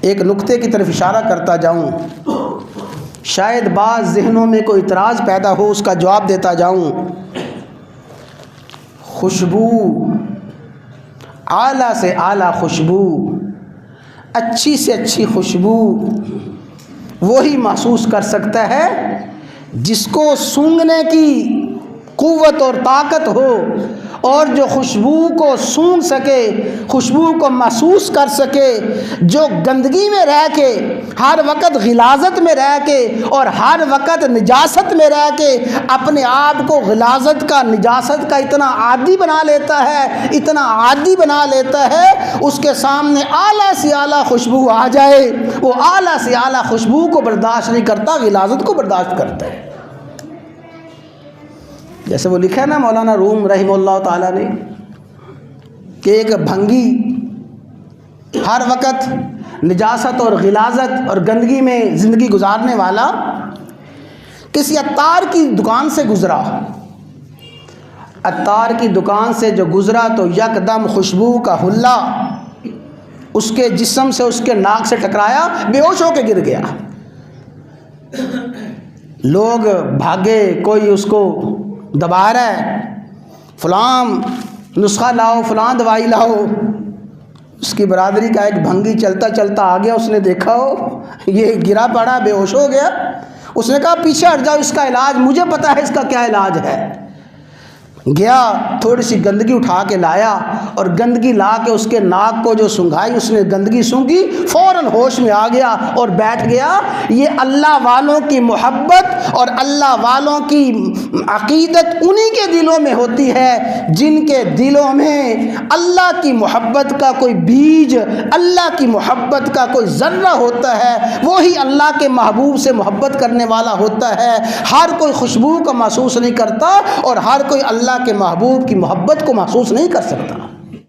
ایک نقطے کی طرف اشارہ کرتا جاؤں، شاید بعض ذہنوں میں کوئی اعتراض پیدا ہو، اس کا جواب دیتا جاؤں۔ خوشبو، اعلیٰ سے اعلیٰ خوشبو، اچھی سے اچھی خوشبو وہی محسوس کر سکتا ہے جس کو سونگھنے کی قوت اور طاقت ہو، اور جو خوشبو کو سونگھ سکے، خوشبو کو محسوس کر سکے، جو گندگی میں رہ کے، ہر وقت غلاظت میں رہ کے اور ہر وقت نجاست میں رہ کے اپنے آپ کو غلاظت کا، نجاست کا اتنا عادی بنا لیتا ہے، اتنا عادی بنا لیتا ہے، اس کے سامنے اعلیٰ سے اعلیٰ خوشبو آ جائے، وہ اعلیٰ سے اعلیٰ خوشبو کو برداشت نہیں کرتا، غلاظت کو برداشت کرتا ہے۔ جیسے وہ لکھا ہے نا مولانا روم رحمہ اللہ تعالیٰ نے کہ ایک بھنگی ہر وقت نجاست اور غلاظت اور گندگی میں زندگی گزارنے والا کسی عطار کی دکان سے گزرا، عطار کی دکان سے جو گزرا تو یکدم خوشبو کا حلہ اس کے جسم سے، اس کے ناک سے ٹکرایا، بے ہوش ہو کے گر گیا۔ لوگ بھاگے، کوئی اس کو دبا رہا ہے، فلاں نسخہ لاؤ، فلاں دوائی لاؤ۔ اس کی برادری کا ایک بھنگی چلتا چلتا آ گیا، اس نے دیکھا ہو یہ گرا پڑا، بے ہوش ہو گیا، اس نے کہا پیچھے ہٹ جاؤ، اس کا علاج مجھے پتا ہے، اس کا کیا علاج ہے۔ گیا، تھوڑی سی گندگی اٹھا کے لایا اور گندگی لا کے اس کے ناک کو جو سنگھائی، اس نے گندگی سونگھی، فوراً ہوش میں آ گیا اور بیٹھ گیا۔ یہ اللہ والوں کی محبت اور اللہ والوں کی عقیدت انہی کے دلوں میں ہوتی ہے جن کے دلوں میں اللہ کی محبت کا کوئی بیج، اللہ کی محبت کا کوئی ذرہ ہوتا ہے، وہی اللہ کے محبوب سے محبت کرنے والا ہوتا ہے۔ ہر کوئی خوشبو کو محسوس نہیں کرتا اور ہر کوئی اللہ کے محبوب کی محبت کو محسوس نہیں کر سکتا۔